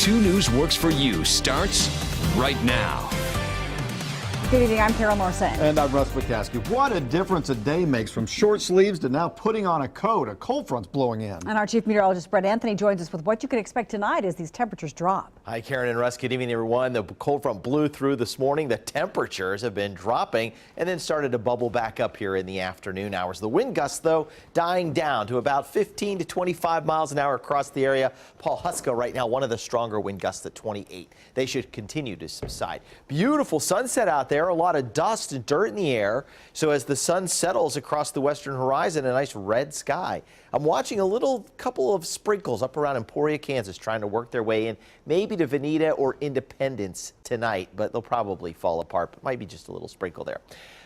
2 News Works for You starts right now. Good evening, I'm Carol Morrison. And I'm Russ McCaskey. What a difference a day makes, from short sleeves to now putting on a coat. A cold front's blowing in. And our chief meteorologist, Brett Anthony, joins us with what you can expect tonight as these temperatures drop. Hi, Karen and Russ. Good evening, everyone. The cold front blew through this morning. The temperatures have been dropping and then started to bubble back up here in the afternoon hours. The wind gusts, though, dying down to about 15 to 25 miles an hour across the area. Paul Huska right now, one of the stronger wind gusts at 28. They should continue to subside. Beautiful sunset out there. A lot of dust and dirt in the air. So as the sun settles across the western horizon, a nice red sky. I'm watching a couple of sprinkles up around Emporia, Kansas, trying to work their way in, maybe to Veneta or Independence tonight, but they'll probably fall apart. But might be just a little sprinkle there.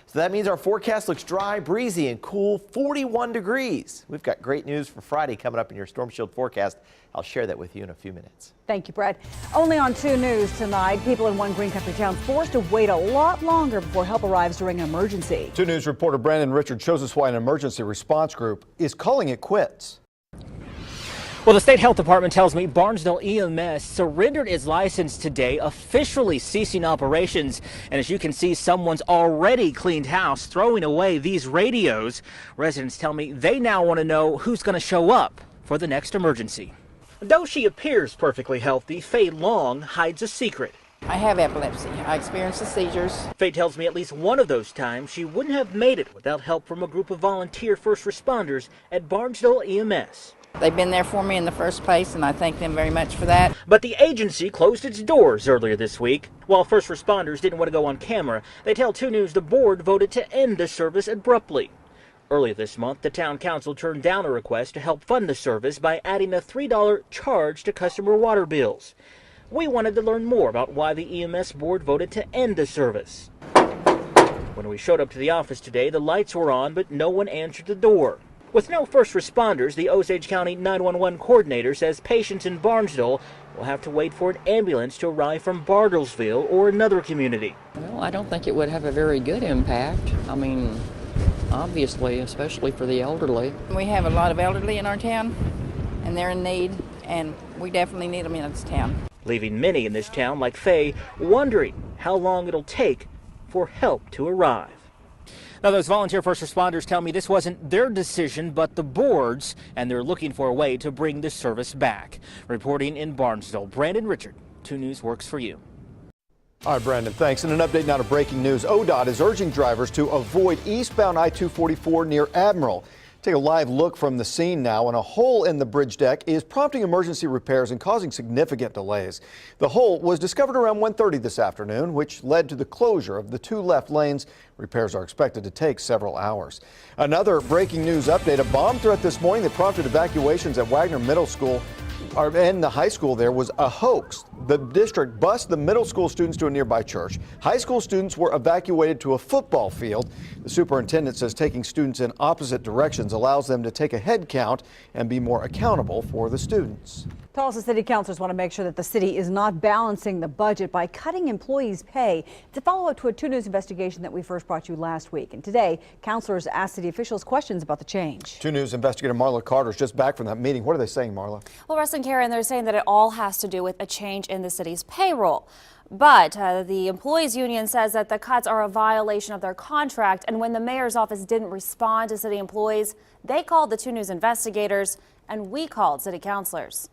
So that means our forecast looks dry, breezy, and cool, 41 degrees. We've got great news for Friday coming up in your Storm Shield forecast. I'll share that with you in a few minutes. Thank you, Brett. Only on 2 News tonight, people in one green country town forced to wait a lot longer before help arrives during an emergency. 2 News reporter Brandon Richard shows us why an emergency response group is calling it quits. Well, the state health department tells me Barnesdale EMS surrendered its license today, officially ceasing operations. And as you can see, someone's already cleaned house, throwing away these radios. Residents tell me they now want to know who's going to show up for the next emergency. Though she appears perfectly healthy, Faye Long hides a secret. I have epilepsy. I experience the seizures. Faye tells me at least one of those times she wouldn't have made it without help from a group of volunteer first responders at Barnesdale EMS. They've been there for me in the first place, and I thank them very much for that. But the agency closed its doors earlier this week. While first responders didn't want to go on camera, they tell 2 News the board voted to end the service abruptly. Earlier this month, the town council turned down a request to help fund the service by adding a $3 charge to customer water bills. We wanted to learn more about why the EMS board voted to end the service. When we showed up to the office today, the lights were on, but no one answered the door. With no first responders, the Osage County 911 coordinator says patients in Barnesdale will have to wait for an ambulance to arrive from Bartlesville or another community. Well, I don't think it would have a very good impact. I mean, obviously, especially for the elderly. We have a lot of elderly in our town, and they're in need, and we definitely need them in this town. Leaving many in this town, like Faye, wondering how long it'll take for help to arrive. Now, those volunteer first responders tell me this wasn't their decision, but the board's, and they're looking for a way to bring the service back. Reporting in Barnesdale, Brandon Richard, 2 News Works for You. All right, Brandon, thanks. And an update now to breaking news. ODOT is urging drivers to avoid eastbound I-244 near Admiral. Take a live look from the scene now, and a hole in the bridge deck is prompting emergency repairs and causing significant delays. The hole was discovered around 1:30 this afternoon, which led to the closure of the 2 left lanes. Repairs are expected to take several hours. Another breaking news update, a bomb threat this morning that prompted evacuations at Wagner Middle School and the high school there was a hoax. The district bused the middle school students to a nearby church. High school students were evacuated to a football field. The superintendent says taking students in opposite directions allows them to take a head count and be more accountable for the students. Tulsa city councilors want to make sure that the city is not balancing the budget by cutting employees' pay. It's a follow-up to a 2 News investigation that we first brought you last week. And today, councilors asked city officials questions about the change. 2 News investigator Marla Carter is just back from that meeting. What are they saying, Marla? Well, Russ and Karen, they're saying that it all has to do with a change in the city's payroll. But the employees union says that the cuts are a violation of their contract. And when the mayor's office didn't respond to city employees, they called the 2 News investigators, and we called city councilors.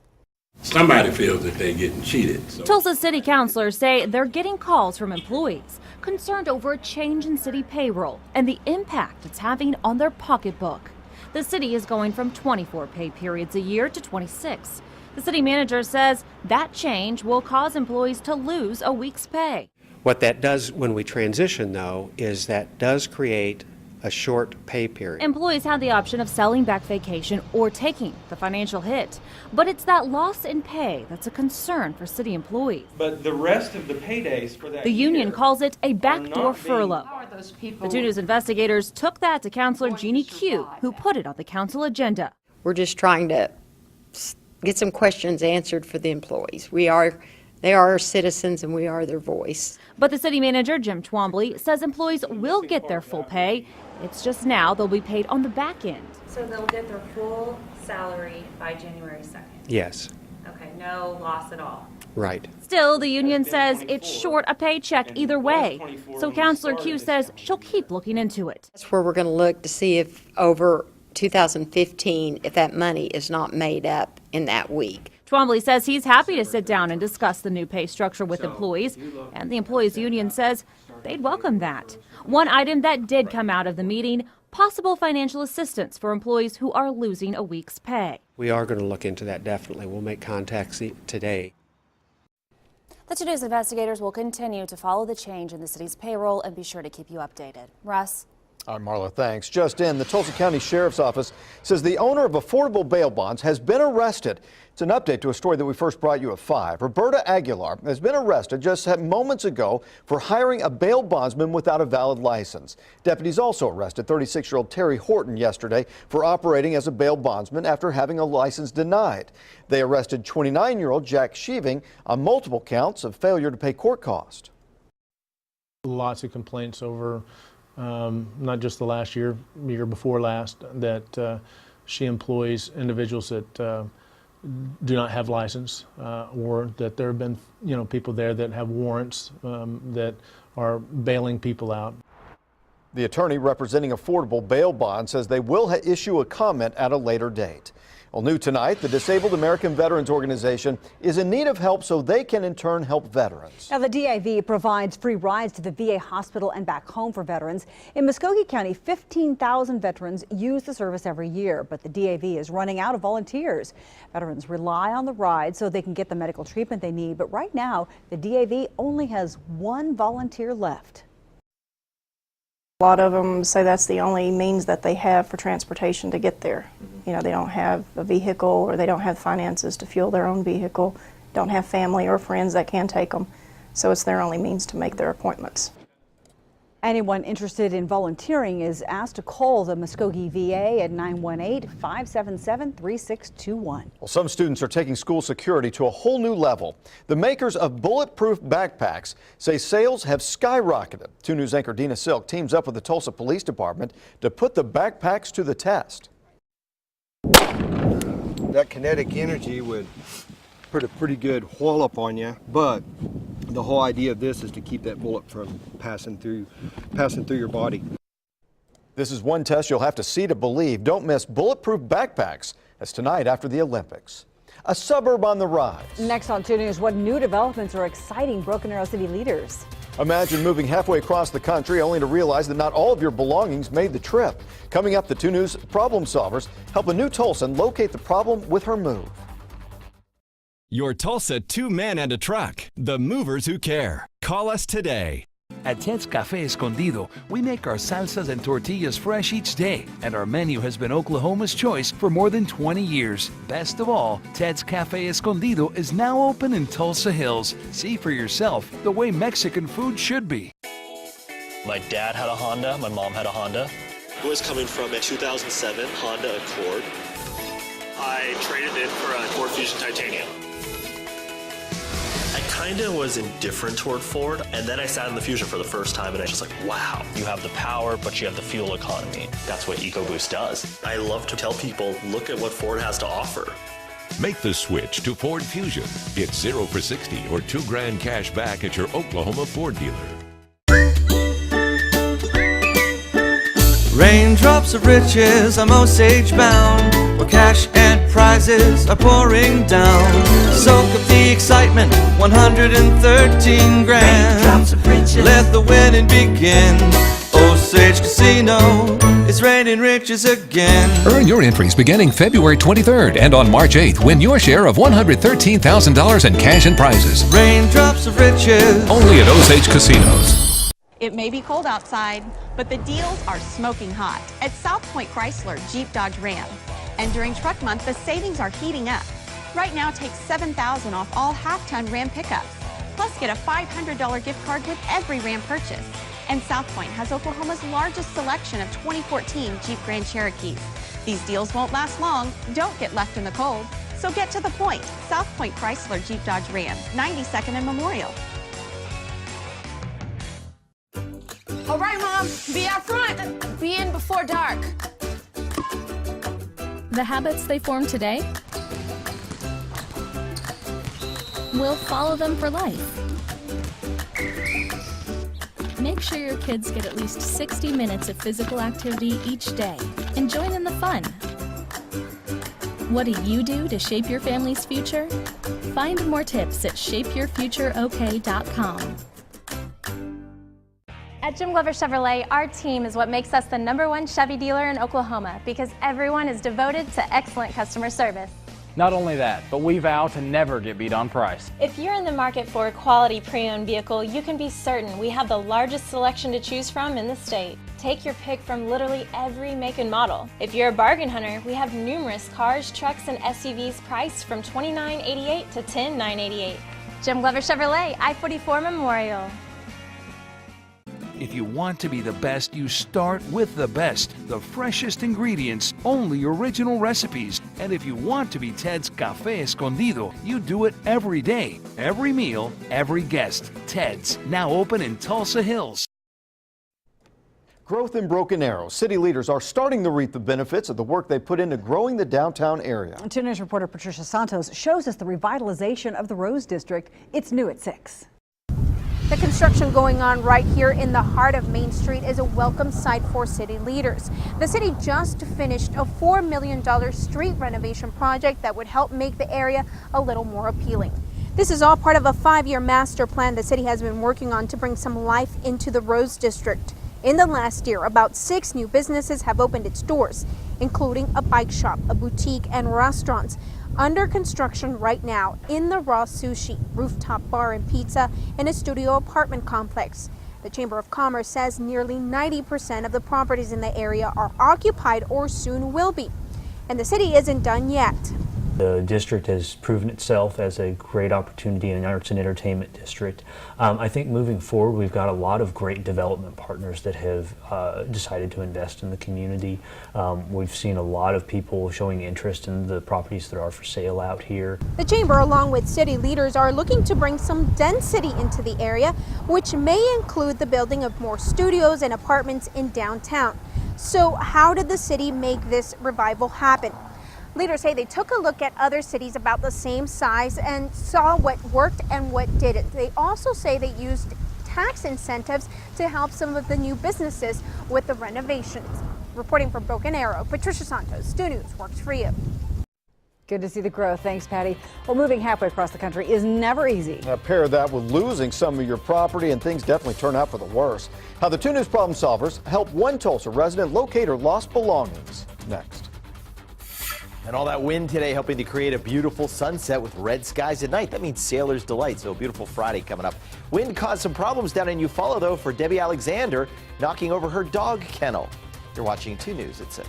Somebody feels that they're getting cheated. So. Tulsa city councilors say they're getting calls from employees concerned over a change in city payroll and the impact it's having on their pocketbook. The city is going from 24 pay periods a year to 26. The city manager says that change will cause employees to lose a week's pay. What that does when we transition, though, is that does create a short pay period. Employees have the option of selling back vacation or taking the financial hit. But it's that loss in pay that's a concern for city employees. But the rest of the paydays for that The union year calls it a backdoor furlough. How are those people? The 2 News investigators took that to Councilor Jeannie Q, who put it on the council agenda. We're just trying to get some questions answered for the employees. They are our citizens and we are their voice. But the city manager, Jim Twombly, says employees will get their full pay. It's just now they'll be paid on the back end. So they'll get their full salary by January 2nd? Yes. Okay, no loss at all. Right. Still, the union says it's short a paycheck either way. So Councilor Q says she'll keep looking into it. That's where we're going to look to see if over 2015, if that money is not made up in that week. Twombly says he's happy to sit down and discuss the new pay structure with employees, and the employees union says they'd welcome that. One item that did come out of the meeting, possible financial assistance for employees who are losing a week's pay. We are going to look into that, definitely. We'll make contacts today. The 2 News investigators will continue to follow the change in the city's payroll and be sure to keep you updated. Russ? All right, Marla, thanks. Just in, the Tulsa County Sheriff's Office says the owner of affordable bail bonds has been arrested. It's an update to a story that we first brought you at 5. Roberta Aguilar has been arrested just moments ago for hiring a bail bondsman without a valid license. Deputies also arrested 36-year-old Terry Horton yesterday for operating as a bail bondsman after having a license denied. They arrested 29-year-old Jack Sheeving on multiple counts of failure to pay court costs. Lots of complaints over not just the last year before last, that she employs individuals that do not have license, or that there have been, people there that have warrants that are bailing people out. The attorney representing affordable bail bonds says they will issue a comment at a later date. Well, new tonight, the Disabled American Veterans Organization is in need of help so they can in turn help veterans. Now, the DAV provides free rides to the VA hospital and back home for veterans. In Muskogee County, 15,000 veterans use the service every year, but the DAV is running out of volunteers. Veterans rely on the ride so they can get the medical treatment they need, but right now, the DAV only has 1 volunteer left. A lot of them say that's the only means that they have for transportation to get there. They don't have a vehicle, or they don't have finances to fuel their own vehicle, don't have family or friends that can take them, so it's their only means to make their appointments. Anyone interested in volunteering is asked to call the Muskogee VA at 918-577-3621. Well, some students are taking school security to a whole new level. The makers of bulletproof backpacks say sales have skyrocketed. 2 News anchor Dina Silk teams up with the Tulsa Police Department to put the backpacks to the test. That kinetic energy would put a pretty good wall up on you, but the whole idea of this is to keep that bullet from passing through your body. This is one test you'll have to see to believe. Don't miss bulletproof backpacks. That's tonight after the Olympics. A suburb on the rise. Next on 2 News, what new developments are exciting Broken Arrow City leaders? Imagine moving halfway across the country only to realize that not all of your belongings made the trip. Coming up, the 2 News problem solvers help a new Tulsan locate the problem with her move. Your Tulsa 2 men and a truck. The movers who care. Call us today. At Ted's Cafe Escondido, we make our salsas and tortillas fresh each day, and our menu has been Oklahoma's choice for more than 20 years. Best of all, Ted's Cafe Escondido is now open in Tulsa Hills. See for yourself the way Mexican food should be. My dad had a Honda, my mom had a Honda. I was coming from a 2007 Honda Accord. I traded it for a Ford Fusion Titanium. I kind of was indifferent toward Ford, and then I sat in the Fusion for the first time, and I was just like, wow, you have the power, but you have the fuel economy. That's what EcoBoost does. I love to tell people, look at what Ford has to offer. Make the switch to Ford Fusion. It's 0 for 60 or $2,000 cash back at your Oklahoma Ford dealer. Raindrops of riches are Osage bound, where cash and prizes are pouring down. Soak up the excitement, 113 grand. Raindrops of riches. Let the winning begin. Osage Casino is raining riches again. Earn your entries beginning February 23rd and on March 8th. Win your share of $113,000 in cash and prizes. Raindrops of riches. Only at Osage Casinos. It may be cold outside, but the deals are smoking hot at South Point Chrysler Jeep Dodge Ram. And during Truck Month, the savings are heating up. Right now, take $7,000 off all half-ton Ram pickups. Plus, get a $500 gift card with every Ram purchase. And South Point has Oklahoma's largest selection of 2014 Jeep Grand Cherokees. These deals won't last long. Don't get left in the cold. So get to the point. South Point Chrysler Jeep Dodge Ram, 92nd and Memorial. All right, Mom, be out front. Be in before dark. The habits they form today will follow them for life. Make sure your kids get at least 60 minutes of physical activity each day and join in the fun. What do you do to shape your family's future? Find more tips at shapeyourfutureok.com. At Jim Glover Chevrolet, our team is what makes us the #1 Chevy dealer in Oklahoma because everyone is devoted to excellent customer service. Not only that, but we vow to never get beat on price. If you're in the market for a quality pre-owned vehicle, you can be certain we have the largest selection to choose from in the state. Take your pick from literally every make and model. If you're a bargain hunter, we have numerous cars, trucks, and SUVs priced from $29.88 to $10,988. Jim Glover Chevrolet, I-44 Memorial. If you want to be the best, you start with the best. The freshest ingredients, only original recipes. And if you want to be Ted's Café Escondido, you do it every day, every meal, every guest. Ted's, now open in Tulsa Hills. Growth in Broken Arrow. City leaders are starting to reap the benefits of the work they put into growing the downtown area. 2 News reporter Patricia Santos shows us the revitalization of the Rose District. It's new at 6. The construction going on right here in the heart of Main Street is a welcome sight for city leaders. The city just finished a $4 million street renovation project that would help make the area a little more appealing. This is all part of a 5-year master plan the city has been working on to bring some life into the Rose District. In the last year, about 6 new businesses have opened its doors, including a bike shop, a boutique, and restaurants. Under construction right now in the Raw Sushi, rooftop bar and pizza, and a studio apartment complex. The Chamber of Commerce says nearly 90% of the properties in the area are occupied or soon will be. And the city isn't done yet. The district has proven itself as a great opportunity in an arts and entertainment district. I think moving forward, we've got a lot of great development partners that have decided to invest in the community. We've seen a lot of people showing interest in the properties that are for sale out here. The Chamber, along with city leaders, are looking to bring some density into the area, which may include the building of more studios and apartments in downtown. So how did the city make this revival happen? Leaders say they took a look at other cities about the same size and saw what worked and what didn't. They also say they used tax incentives to help some of the new businesses with the renovations. Reporting from Broken Arrow, Patricia Santos, 2 News works for you. Good to see the growth. Thanks, Patty. Well, moving halfway across the country is never easy. Pair that with losing some of your property and things definitely turn out for the worse. How the 2 News problem solvers help one Tulsa resident locate her lost belongings. Next. And all that wind today helping to create a beautiful sunset with red skies at night. That means sailor's delight. So a beautiful Friday coming up. Wind caused some problems down in Eufaula, though, for Debbie Alexander, knocking over her dog kennel. You're watching 2 News at 6.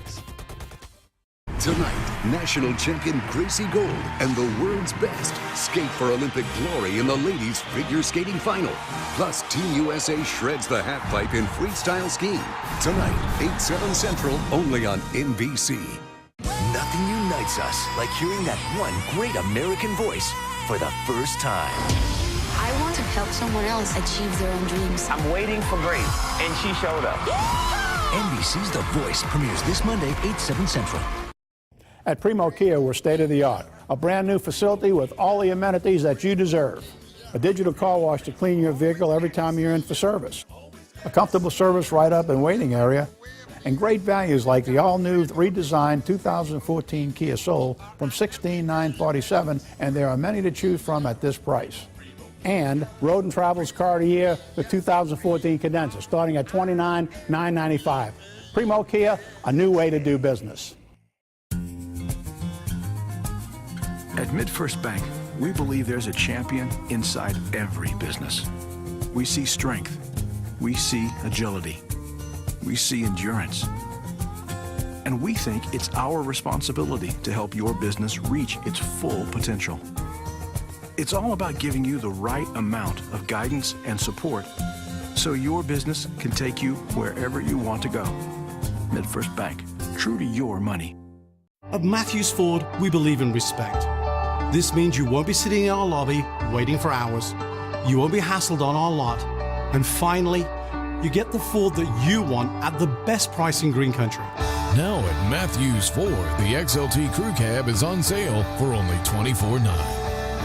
Tonight, national champion Gracie Gold and the world's best skate for Olympic glory in the ladies' figure skating final. Plus, Team USA shreds the halfpipe in freestyle skiing. Tonight, 8/7 Central, only on NBC. Nothing unites us like hearing that one great American voice for the first time. I want to help someone else achieve their own dreams. I'm waiting for Grace, and she showed up. NBC's The Voice premieres this Monday, 8/7 Central. At Primo Kia, we're state-of-the-art. A brand new facility with all the amenities that you deserve. A digital car wash to clean your vehicle every time you're in for service. A comfortable service write-up and waiting area. And great values like the all-new redesigned 2014 Kia Soul from $16,947, and there are many to choose from at this price. And Road and Travel's Car of the Year, the 2014 Cadenza, starting at $29,995. Primo Kia, a new way to do business. At MidFirst Bank, we believe there's a champion inside every business. We see strength. We see agility. We see endurance. And we think it's our responsibility to help your business reach its full potential. It's all about giving you the right amount of guidance and support so your business can take you wherever you want to go. MidFirst Bank, true to your money. At Matthews Ford, we believe in respect. This means you won't be sitting in our lobby waiting for hours. You won't be hassled on our lot. And finally, you get the Ford that you want at the best price in Green Country. Now at Matthews Ford, the XLT Crew Cab is on sale for only $24,900.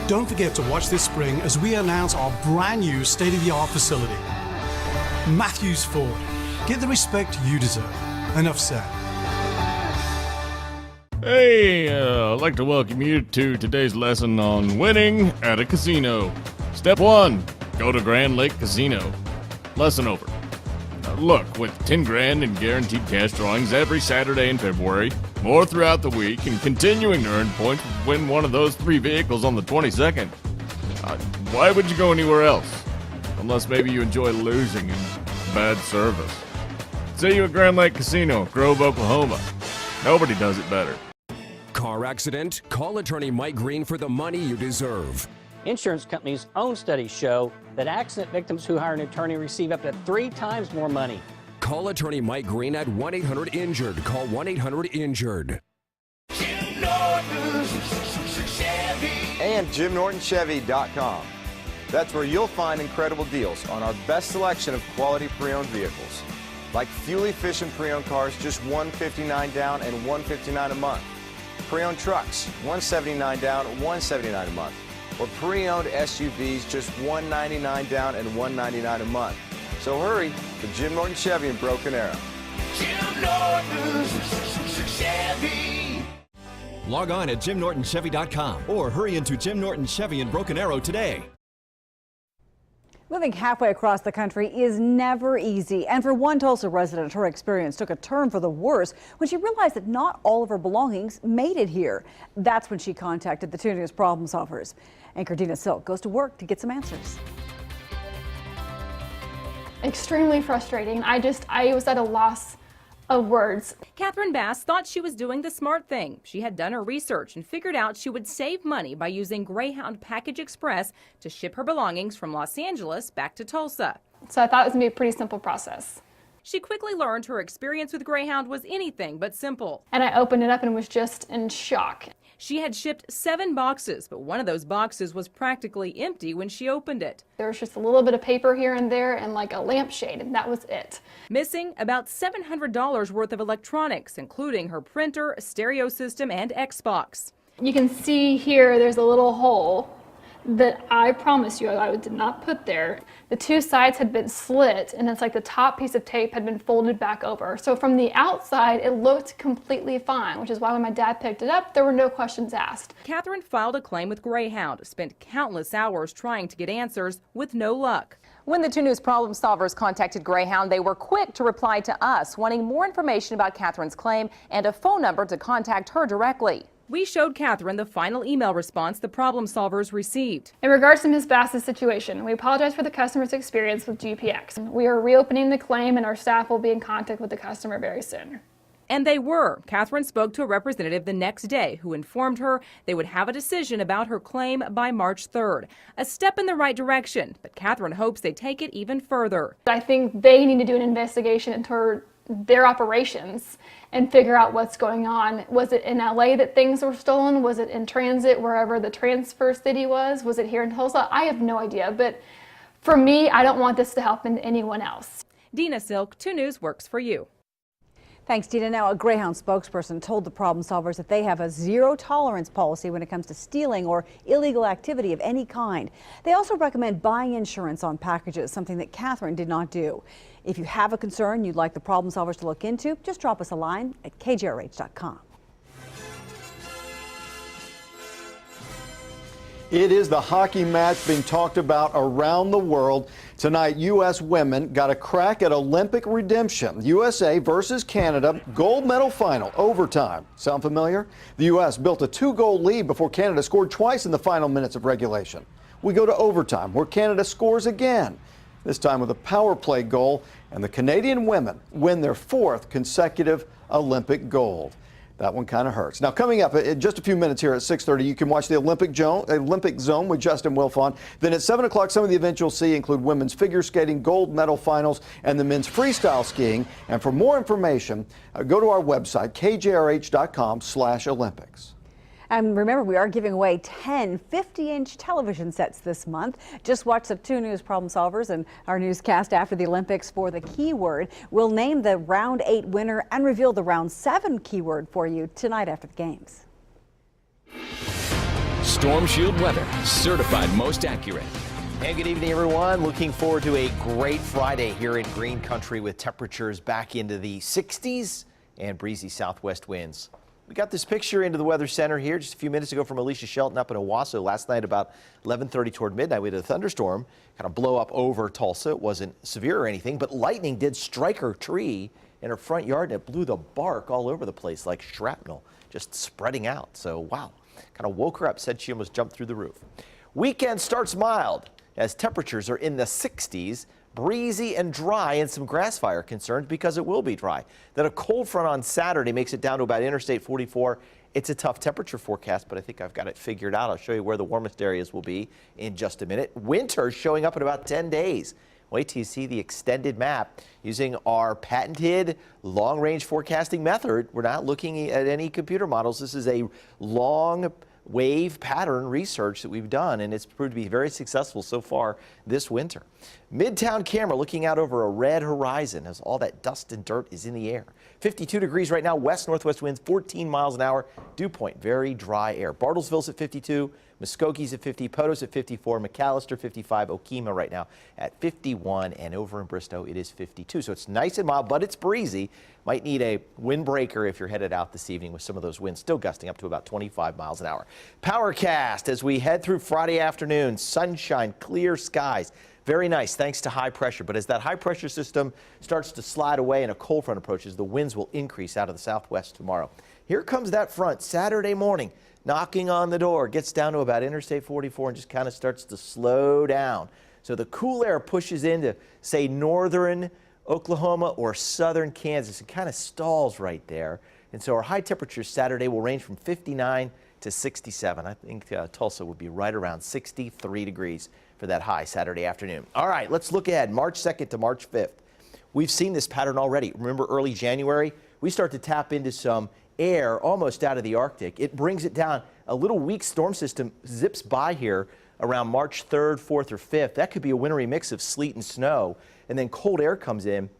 Don't forget to watch this spring as we announce our brand new state-of-the-art facility. Matthews Ford. Get the respect you deserve. Enough said. Hey, I'd like to welcome you to today's lesson on winning at a casino. Step 1, go to Grand Lake Casino. Lesson over. Now look, with 10 grand in guaranteed cash drawings every Saturday in February, more throughout the week, and continuing to earn points to win one of those 3 vehicles on the 22nd. Why would you go anywhere else? Unless maybe you enjoy losing and bad service. See you at Grand Lake Casino, Grove, Oklahoma. Nobody does it better. Car accident? Call attorney Mike Green for the money you deserve. Insurance companies' own studies show that accident victims who hire an attorney receive up to 3 times more money. Call attorney Mike Green at 1-800-INJURED. Call 1-800-INJURED. And JimNortonChevy.com. That's where you'll find incredible deals on our best selection of quality pre-owned vehicles. Like fuel-efficient pre-owned cars, just $159 down and $159 a month. Pre-owned trucks, $179 down, $179 a month. Or pre-owned SUVs, just $199 down and $199 a month. So hurry to Jim Norton Chevy in Broken Arrow. Jim Norton Chevy. Log on at JimNortonChevy.com or hurry into Jim Norton Chevy in Broken Arrow today. Moving halfway across the country is never easy, and for one Tulsa resident, her experience took a turn for the worse when she realized that not all of her belongings made it here. That's when she contacted the 2 News Problem Solvers. Anchor Dina Silk goes to work to get some answers. Extremely frustrating. I was at a loss of words. Catherine Bass thought she was doing the smart thing. She had done her research and figured out she would save money by using Greyhound Package Express to ship her belongings from Los Angeles back to Tulsa. So I thought it was going to be a pretty simple process. She quickly learned her experience with Greyhound was anything but simple. And I opened it up and was just in shock. She had shipped 7 boxes, but one of those boxes was practically empty when she opened it. There was just a little bit of paper here and there and like a lampshade, and that was it. Missing about $700 worth of electronics, including her printer, stereo system, and Xbox. You can see here there's a little hole that I promise you I did not put there. The 2 sides had been slit, and it's like the top piece of tape had been folded back over. So from the outside, it looked completely fine, which is why when my dad picked it up, there were no questions asked. Catherine filed a claim with Greyhound, spent countless hours trying to get answers with no luck. When the 2 News Problem Solvers contacted Greyhound, they were quick to reply to us, wanting more information about Catherine's claim and a phone number to contact her directly. We showed Catherine the final email response the Problem Solvers received. In regards to Ms. Bass's situation, we apologize for the customer's experience with GPX. We are reopening the claim, and our staff will be in contact with the customer very soon. And they were. Catherine spoke to a representative the next day who informed her they would have a decision about her claim by March 3rd. A step in the right direction, but Catherine hopes they take it even further. I think they need to do an investigation into their operations and figure out what's going on. Was it in LA that things were stolen? Was it in transit, wherever the transfer city was? Was it here in Tulsa? I have no idea, but for me, I don't want this to happen to anyone else. Dina Silk, 2 News works for you. Thanks, Dina. Now, a Greyhound spokesperson told the Problem Solvers that they have a zero-tolerance policy when it comes to stealing or illegal activity of any kind. They also recommend buying insurance on packages, something that Catherine did not do. If you have a concern you'd like the Problem Solvers to look into, just drop us a line at kjrh.com. It is the hockey match being talked about around the world. Tonight, U.S. women got a crack at Olympic redemption. USA versus Canada, gold medal final, overtime. Sound familiar? The U.S. built a 2-goal lead before Canada scored twice in the final minutes of regulation. We go to overtime, where Canada scores again, this time with a power play goal, and the Canadian women win their 4th consecutive Olympic gold. That one kind of hurts. Now, coming up in just a few minutes here at 6:30, you can watch the Olympic Zone with Justin Wilfon. Then at 7 o'clock, some of the events you'll see include women's figure skating, gold medal finals, and the men's freestyle skiing. And for more information, go to our website, kjrh.com/Olympics. And remember, we are giving away 10 50-inch television sets this month. Just watch the 2 News Problem Solvers and our newscast after the Olympics for the keyword. We'll name the round 8 winner and reveal the round 7 keyword for you tonight after the games. Storm Shield weather, certified most accurate. And good evening, everyone. Looking forward to a great Friday here in Green Country with temperatures back into the 60s and breezy southwest winds. We got this picture into the Weather Center here just a few minutes ago from Alicia Shelton up in Owasso. Last night about 11:30 toward midnight, we had a thunderstorm kind of blow up over Tulsa. It wasn't severe or anything, but lightning did strike her tree in her front yard, and it blew the bark all over the place like shrapnel, just spreading out. So, wow, kind of woke her up, said she almost jumped through the roof. Weekend starts mild as temperatures are in the 60s, breezy and dry, and some grass fire concerns because it will be dry. Then a cold front on Saturday makes it down to about Interstate 44. It's a tough temperature forecast, but I think I've got it figured out. I'll show you where the warmest areas will be in just a minute. Winter showing up in about 10 days. Wait till you see the extended map using our patented long-range forecasting method. We're not looking at any computer models. This is a long wave pattern research that we've done, and it's proved to be very successful so far this winter. Midtown camera looking out over a red horizon as all that dust and dirt is in the air. 52 degrees right now, west-northwest winds 14 miles an hour. Dew point, very dry air. Bartlesville's at 52, Muskogee's at 50, Poto's at 54, McAllister 55, Okemah right now at 51, and over in Bristow it is 52. So it's nice and mild, but it's breezy. Might need a windbreaker if you're headed out this evening with some of those winds still gusting up to about 25 miles an hour. Powercast as we head through Friday afternoon. Sunshine, clear skies. Very nice, thanks to high pressure. But as that high pressure system starts to slide away and a cold front approaches, the winds will increase out of the southwest tomorrow. Here comes that front Saturday morning, knocking on the door, gets down to about Interstate 44 and just kind of starts to slow down. So the cool air pushes into, say, northern Oklahoma or southern Kansas and kind of stalls right there. And so our high temperatures Saturday will range from 59 to 67. I think Tulsa would be right around 63 degrees for that high Saturday afternoon. All right, let's look ahead. March 2nd to March 5th. We've seen this pattern already. Remember early January? We start to tap into some air almost out of the Arctic. It brings it down. A little weak storm system zips by here around March 3rd, 4th, or 5th. That could be a wintry mix of sleet and snow. And then cold air comes in,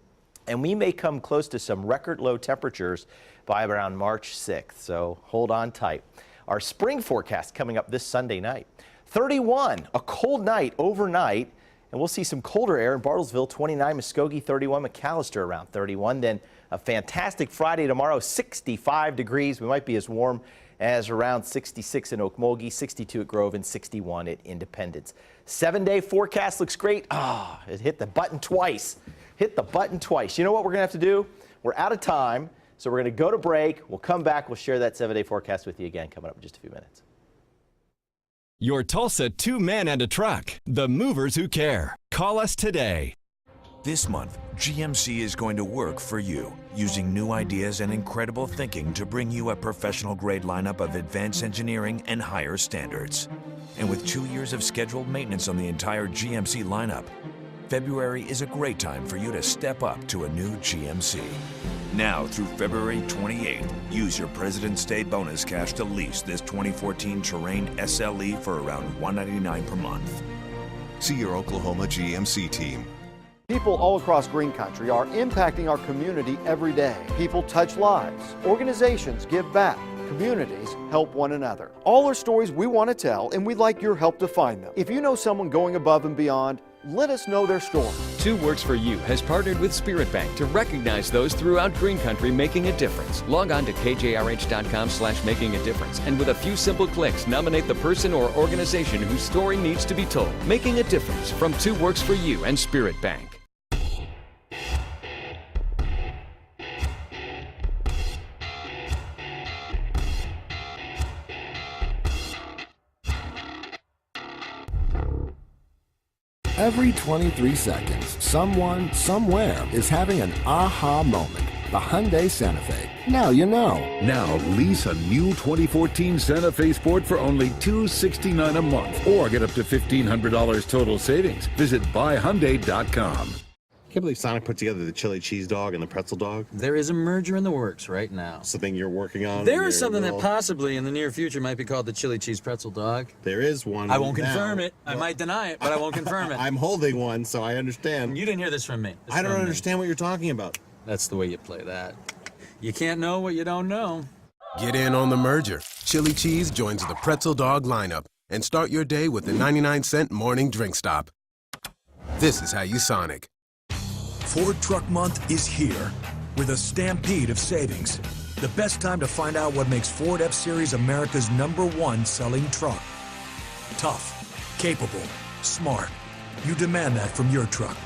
and we may come close to some record low temperatures by around March 6th. So hold on tight. Our spring forecast coming up this Sunday night. 31, a cold night overnight, and we'll see some colder air in Bartlesville, 29, Muskogee, 31, McAllister around 31. Then a fantastic Friday tomorrow, 65 degrees. We might be as warm as around 66 in Okmulgee, 62 at Grove, and 61 at Independence. 7-day forecast looks great. It hit the button twice. Hit the button twice. You know what we're going to have to do? We're out of time, so we're going to go to break. We'll come back. We'll share that 7-day forecast with you again coming up in just a few minutes. Your Tulsa 2 men and a truck. The movers who care. Call us today. This month, GMC is going to work for you, using new ideas and incredible thinking to bring you a professional-grade lineup of advanced engineering and higher standards. And with 2 years of scheduled maintenance on the entire GMC lineup, February is a great time for you to step up to a new GMC. Now through February 28th, use your President's Day bonus cash to lease this 2014 Terrain SLE for around $199 per month. See your Oklahoma GMC team. People all across Green Country are impacting our community every day. People touch lives. Organizations give back. Communities help one another. All are stories we want to tell, and we'd like your help to find them. If you know someone going above and beyond, let us know their story. 2 Works for You has partnered with Spirit Bank to recognize those throughout Green Country making a difference. Log on to kjrh.com/making-a-difference and with a few simple clicks, nominate the person or organization whose story needs to be told. Making a difference from 2 Works for You and Spirit Bank. Every 23 seconds, someone, somewhere is having an aha moment. The Hyundai Santa Fe. Now you know. Now lease a new 2014 Santa Fe Sport for only $269 a month or get up to $1,500 total savings. Visit buyhyundai.com. I can't believe Sonic put together the chili cheese dog and the pretzel dog. There is a merger in the works right now. Something you're working on? There is something that possibly in the near future might be called the chili cheese pretzel dog. There is one. I won't confirm it. I might deny it, but I won't confirm it. I'm holding one, so I understand. You didn't hear this from me. I don't understand what you're talking about. That's the way you play that. You can't know what you don't know. Get in on the merger. Chili Cheese joins the Pretzel Dog lineup. And start your day with the 99-cent morning drink stop. This is how you Sonic. Ford Truck Month is here with a stampede of savings. The best time to find out what makes Ford F-Series America's #1 selling truck. Tough, capable, smart. You demand that from your truck.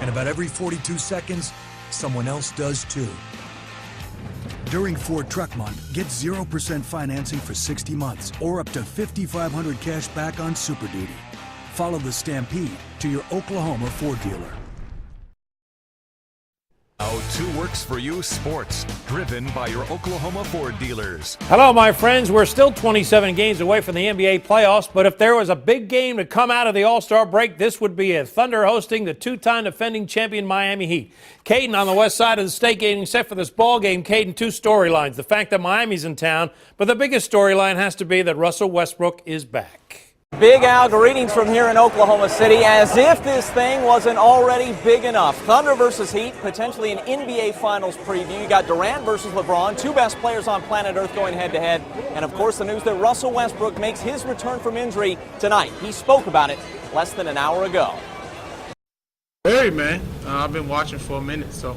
And about every 42 seconds, someone else does too. During Ford Truck Month, get 0% financing for 60 months or up to $5,500 cash back on Super Duty. Follow the stampede to your Oklahoma Ford dealer. Now, 2 Works For You Sports, driven by your Oklahoma Ford dealers. Hello, my friends. We're still 27 games away from the NBA playoffs, but if there was a big game to come out of the All-Star break, this would be it. Thunder hosting the 2-time defending champion Miami Heat. Caden on the west side of the state getting set for this ball game. Caden, 2 storylines. The fact that Miami's in town, but the biggest storyline has to be that Russell Westbrook is back. Big Al, greetings from here in Oklahoma City, as if this thing wasn't already big enough. Thunder versus Heat, potentially an NBA Finals preview. You got Durant versus LeBron, 2 best players on planet Earth going head-to-head. And, of course, the news that Russell Westbrook makes his return from injury tonight. He spoke about it less than an hour ago. Hey, man. I've been watching for a minute, so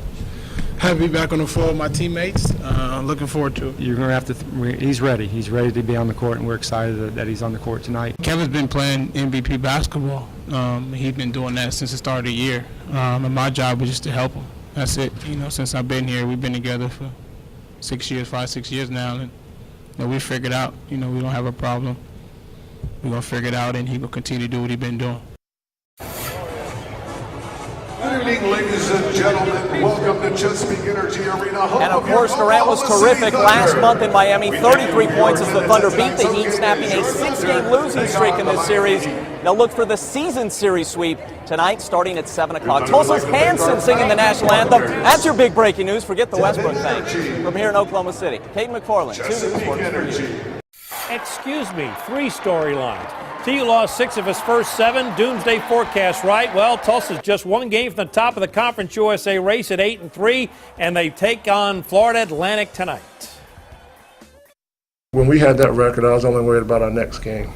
happy to be back on the floor with my teammates. Looking forward to it. You're going to have to, he's ready. He's ready to be on the court, and we're excited that he's on the court tonight. Kevin's been playing MVP basketball. He's been doing that since the start of the year. And my job is just to help him. That's it. You know, since I've been here, we've been together for 6 years now. And we figured out, you know, we don't have a problem. We're going to figure it out, and he will continue to do what he's been doing. Good evening, ladies and gentlemen. Welcome to Chesapeake Energy Arena. And of course, Durant was terrific last month in Miami. 33 points as the Thunder beat the Heat, snapping a 6-game losing streak in this series. They'll look for the season series sweep tonight, starting at 7 o'clock. Tulsa's Hanson singing the national anthem. That's your big breaking news. Forget the Westbrook thing. From here in Oklahoma City, Caden McFarland, 2 News Works For You. Excuse me, 3 storylines. TU lost 6 of its first 7. Doomsday forecast right. Well, Tulsa's just 1 game from the top of the Conference USA race at 8-3, and they take on Florida Atlantic tonight. When we had that record, I was only worried about our next game.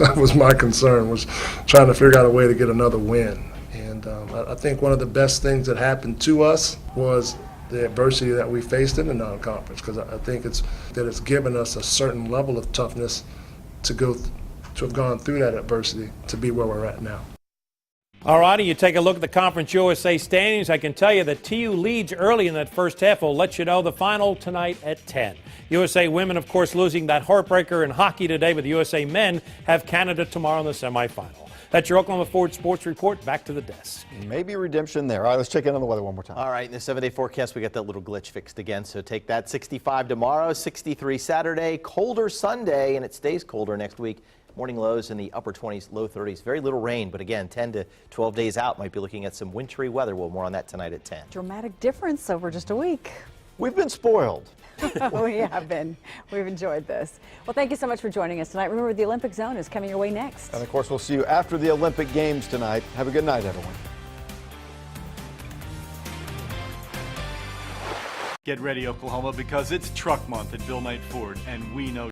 That was my concern, was trying to figure out a way to get another win. And I think one of the best things that happened to us was the adversity that we faced in the non-conference, because I think it's given us a certain level of toughness to have gone through that adversity to be where we're at now. All righty, you take a look at the Conference USA standings. I can tell you that TU leads early in that first half. We'll let you know the final tonight at 10. USA women, of course, losing that heartbreaker in hockey today, but the USA men have Canada tomorrow in the semifinal. That's your Oklahoma Ford Sports Report. Back to the desk. Maybe redemption there. All right, let's check in on the weather one more time. All right, in the 7-day forecast, we got that little glitch fixed again. So take that. 65 tomorrow, 63 Saturday, colder Sunday, and it stays colder next week. Morning lows in the upper 20s, low 30s. Very little rain, but again, 10 to 12 days out, might be looking at some wintry weather. Well, more on that tonight at 10. Dramatic difference over just a week. We've been spoiled. We have been. We've enjoyed this. Well, thank you so much for joining us tonight. Remember, the Olympic Zone is coming your way next. And of course, we'll see you after the Olympic Games tonight. Have a good night, everyone. Get ready, Oklahoma, because it's Truck Month at Bill Knight Ford, and we know